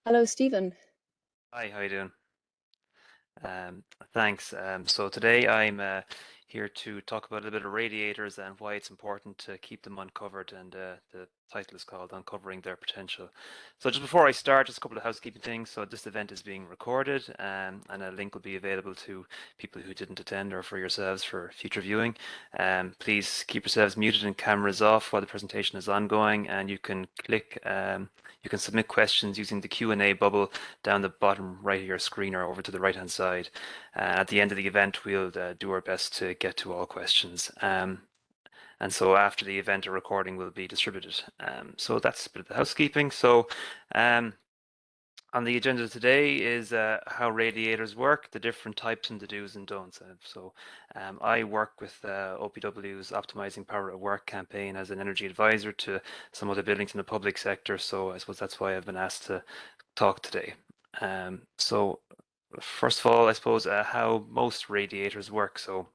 Hello, Stephen. Hi, how you doing? Um, Thanks. So today I'm here to talk about a little bit of radiators and why it's important to keep them uncovered, and the title is called Uncovering Their Potential. So just before I start, just a couple of housekeeping things. So this event is being recorded, and a link will be available to people who didn't attend or for yourselves for future viewing. Please keep yourselves muted and cameras off while the presentation is ongoing, and you can submit questions using the Q&A bubble down the bottom right of your screen or over to the right hand side. At the end of the event, we'll do our best to get to all questions. And so after the event, a recording will be distributed. So that's a bit of the housekeeping. So um, on the agenda today is how radiators work, the different types and the do's and don'ts. I work with OPW's Optimizing Power at Work campaign as an energy advisor to some other buildings in the public sector. So I suppose that's why I've been asked to talk today. So first of all, I suppose how most radiators work. So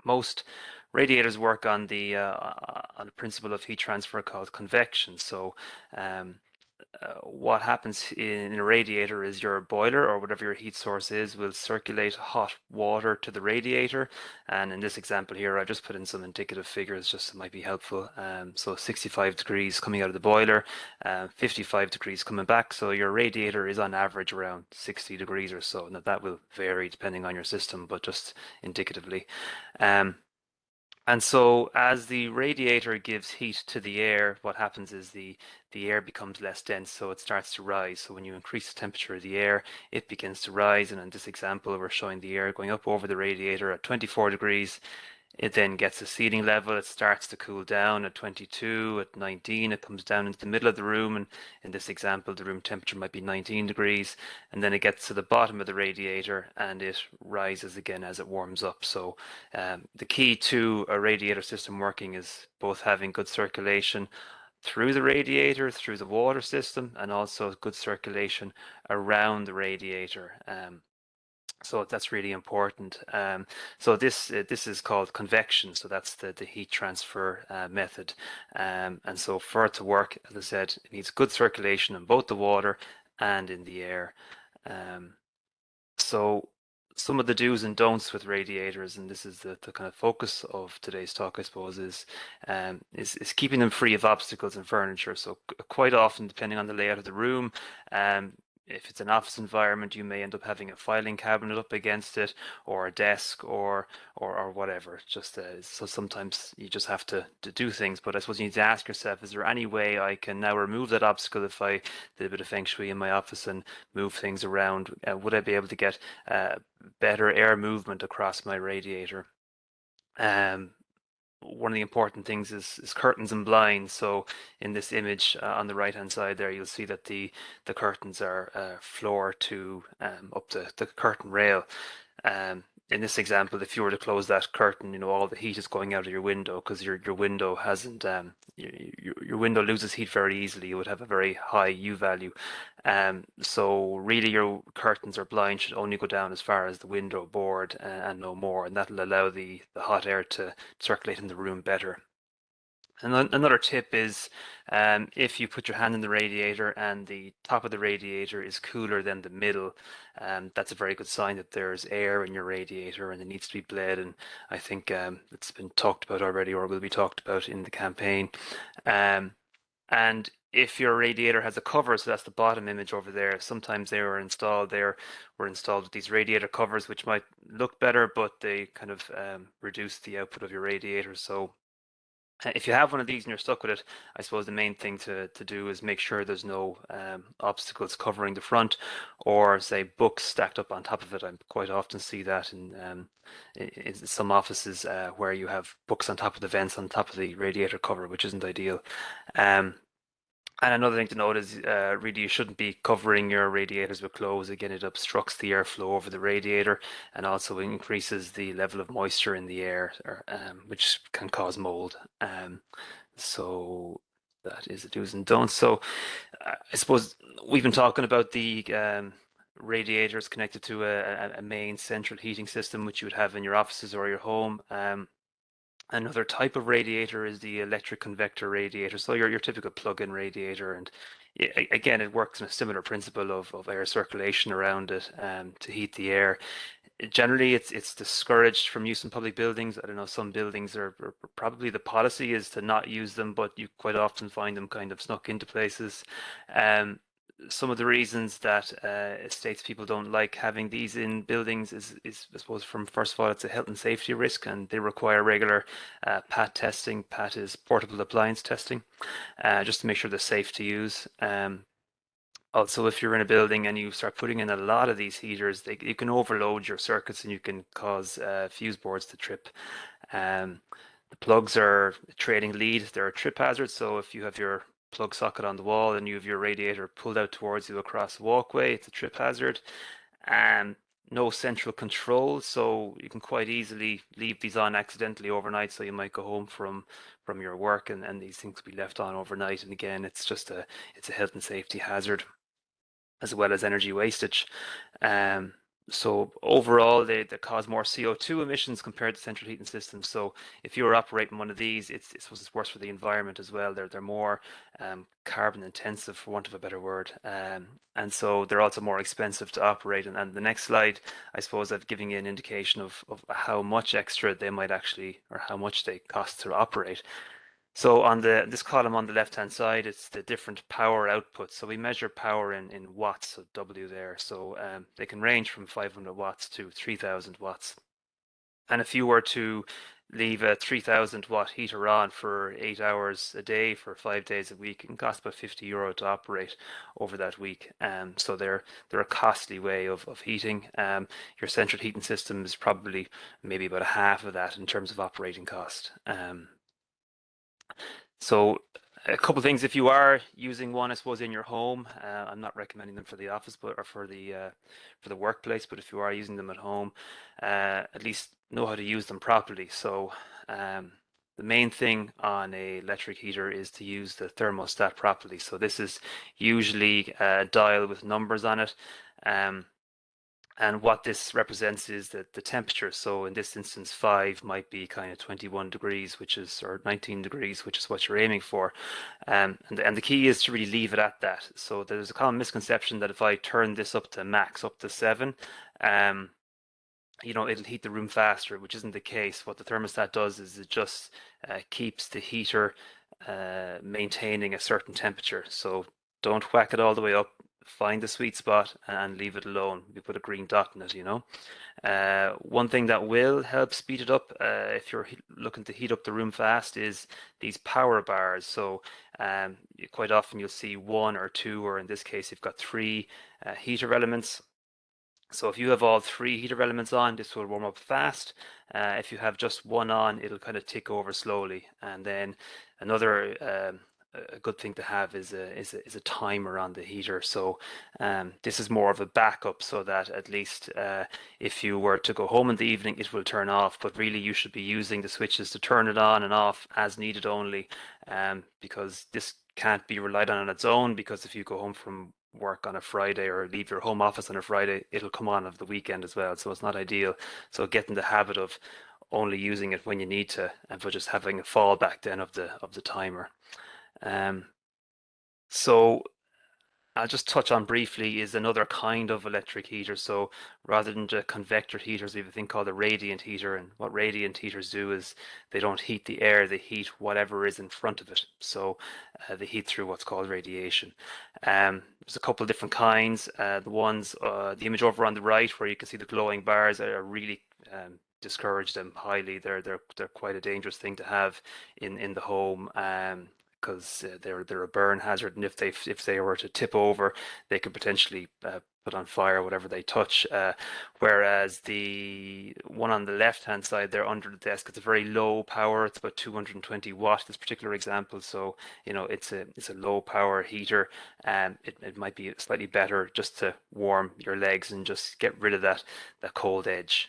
most radiators work on the principle of heat transfer called convection. So um, what happens in a radiator is your boiler or whatever your heat source is will circulate hot water to the radiator. And in this example here, I've just put in some indicative figures just that might be helpful. So 65 degrees coming out of the boiler, 55 degrees coming back. So your radiator is on average around 60 degrees or so. Now that will vary depending on your system, but just indicatively. Um, and so as the radiator gives heat to the air, what happens is the air becomes less dense, so it starts to rise. So when you increase the temperature of the air, it begins to rise. And in this example, we're showing the air going up over the radiator at 24 degrees. It then gets a seating level. It starts to cool down at 22, at 19. It comes down into the middle of the room. And in this example, the room temperature might be 19 degrees. And then it gets to the bottom of the radiator and it rises again as it warms up. So the key to a radiator system working is both having good circulation through the radiator, through the water system, and also good circulation around the radiator. So that's really important. So this is called convection. So that's the heat transfer method. And so for it to work, as I said, it needs good circulation in both the water and in the air. Um, so some of the do's and don'ts with radiators, and this is the kind of focus of today's talk, I suppose, is keeping them free of obstacles and furniture. So quite often, depending on the layout of the room, um, if it's an office environment, you may end up having a filing cabinet up against it, or a desk, or whatever. Just so sometimes you just have to do things. But I suppose you need to ask yourself: is there any way I can now remove that obstacle if I did a bit of feng shui in my office and move things around? Would I be able to get better air movement across my radiator? Um, One of the important things is curtains and blinds. So in this image on the right hand side there, you'll see that the curtains are floor to up the curtain rail. In this example, if you were to close that curtain, all the heat is going out of your window because your window hasn't your window loses heat very easily. You would have a very high U value. So really your curtains or blinds should only go down as far as the window board and no more, and that'll allow the hot air to circulate in the room better. And then another tip is if you put your hand in the radiator and the top of the radiator is cooler than the middle, that's a very good sign that there's air in your radiator and it needs to be bled. And I think it's been talked about already or will be talked about in the campaign. Um, and if your radiator has a cover, so that's the bottom image over there, sometimes were installed with these radiator covers, which might look better, but they kind of reduce the output of your radiator. So if you have one of these and you're stuck with it, I suppose the main thing to do is make sure there's no obstacles covering the front or say books stacked up on top of it. I quite often see that in some offices where you have books on top of the vents on top of the radiator cover, which isn't ideal. Um, and another thing to note is really you shouldn't be covering your radiators with clothes. Again, it obstructs the airflow over the radiator and also increases the level of moisture in the air, which can cause mold. So that is the do's and don'ts. So I suppose we've been talking about the radiators connected to a main central heating system, which you would have in your offices or your home. Another type of radiator is the electric convector radiator. So your typical plug-in radiator, and Again, it works on a similar principle of air circulation around it to heat the air. Generally, it's discouraged from use in public buildings. I don't know, some buildings are probably the policy is to not use them, but you quite often find them kind of snuck into places. Um, some of the reasons that estates people don't like having these in buildings is I suppose from first of all it's a health and safety risk, and they require regular PAT testing. PAT is portable appliance testing, just to make sure they're safe to use. Also, if you're in a building and you start putting in a lot of these heaters, you can overload your circuits and you can cause fuse boards to trip. Um, the plugs are a trailing lead, they're a trip hazard. So if you have your plug socket on the wall and you have your radiator pulled out towards you across the walkway, it's a trip hazard. Um, no central control, so you can quite easily leave these on accidentally overnight. So you might go home from your work and these things will be left on overnight. And again, it's a health and safety hazard as well as energy wastage. Um, so overall, they cause more CO2 emissions compared to central heating systems. So if you're operating one of these, it's worse for the environment as well. They're more carbon intensive, for want of a better word, and so they're also more expensive to operate. And the next slide, I suppose, I've given you an indication of how much extra they might actually, or how much they cost to operate. So on this column on the left-hand side, it's the different power outputs. So we measure power in watts, so W there. So they can range from 500 watts to 3000 watts. And if you were to leave a 3000 watt heater on for 8 hours a day for 5 days a week, it can cost about €50 to operate over that week. So they're a costly way of heating. Your central heating system is probably maybe about a half of that in terms of operating cost. So a couple of things, if you are using one, I suppose, in your home, I'm not recommending them for the office, but or for the workplace. But if you are using them at home, at least know how to use them properly. So the main thing on a electric heater is to use the thermostat properly. So this is usually a dial with numbers on it. And what this represents is the temperature. So in this instance, 5 might be kind of 21 degrees, or 19 degrees, which is what you're aiming for. And the key is to really leave it at that. So there's a common misconception that if I turn this up to max, up to 7, it'll heat the room faster, which isn't the case. What the thermostat does is it just keeps the heater maintaining a certain temperature. So don't whack it all the way up. Find the sweet spot and leave it alone. We put a green dot in it. One thing that will help speed it up if you're looking to heat up the room fast is these power bars. So quite often you'll see one or two, or in this case, you've got three heater elements. So if you have all three heater elements on, this will warm up fast. If you have just one on, it'll kind of tick over slowly. And then another a good thing to have is a timer on the heater. So this is more of a backup, so that at least if you were to go home in the evening, it will turn off. But really, you should be using the switches to turn it on and off as needed only, because this can't be relied on its own. Because if you go home from work on a Friday or leave your home office on a Friday, it'll come on the weekend as well. So it's not ideal. So get in the habit of only using it when you need to, and for just having a fallback then of the timer. Um, so I'll just touch on briefly is another kind of electric heater. So rather than the convector heaters, we have a thing called a radiant heater. And what radiant heaters do is they don't heat the air, they heat whatever is in front of it. So they heat through what's called radiation. There's a couple of different kinds. The image over on the right where you can see the glowing bars are really discourage them highly. They're quite a dangerous thing to have in the home. Because they're a burn hazard, and if they were to tip over, they could potentially put on fire whatever they touch. Whereas the one on the left hand side there under the desk, it's a very low power. It's about 220 watt. This particular example, so it's a low power heater. It might be slightly better just to warm your legs and just get rid of that cold edge.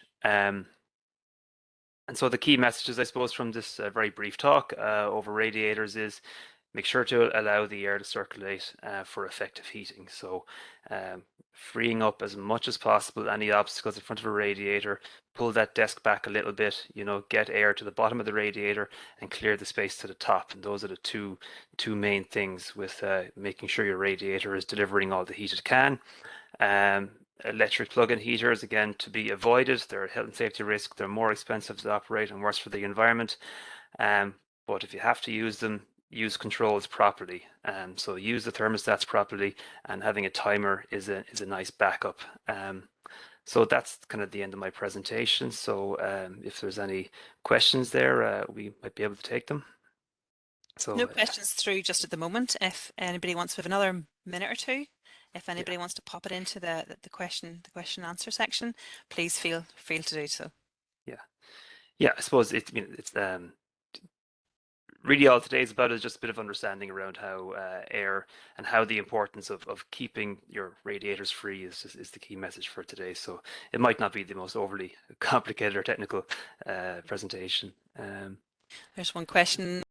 And so the key messages, I suppose, from this very brief talk over radiators is make sure to allow the air to circulate for effective heating. So freeing up as much as possible any obstacles in front of a radiator, pull that desk back a little bit, get air to the bottom of the radiator and clear the space to the top. And those are the two main things with making sure your radiator is delivering all the heat it can. Electric plug-in heaters, again, to be avoided. They're a health and safety risk. They're more expensive to operate and worse for the environment. But if you have to use them, use controls properly. So use the thermostats properly, and having a timer is a nice backup. So that's kind of the end of my presentation. So if there's any questions there, we might be able to take them. So no questions through just at the moment. If anybody wants to have another minute or two, if anybody wants to pop it into the question answer section, please feel free to do so. Yeah, I suppose it's really all today is about is just a bit of understanding around how air and how the importance of keeping your radiators free is the key message for today. So it might not be the most overly complicated or technical presentation. There's one question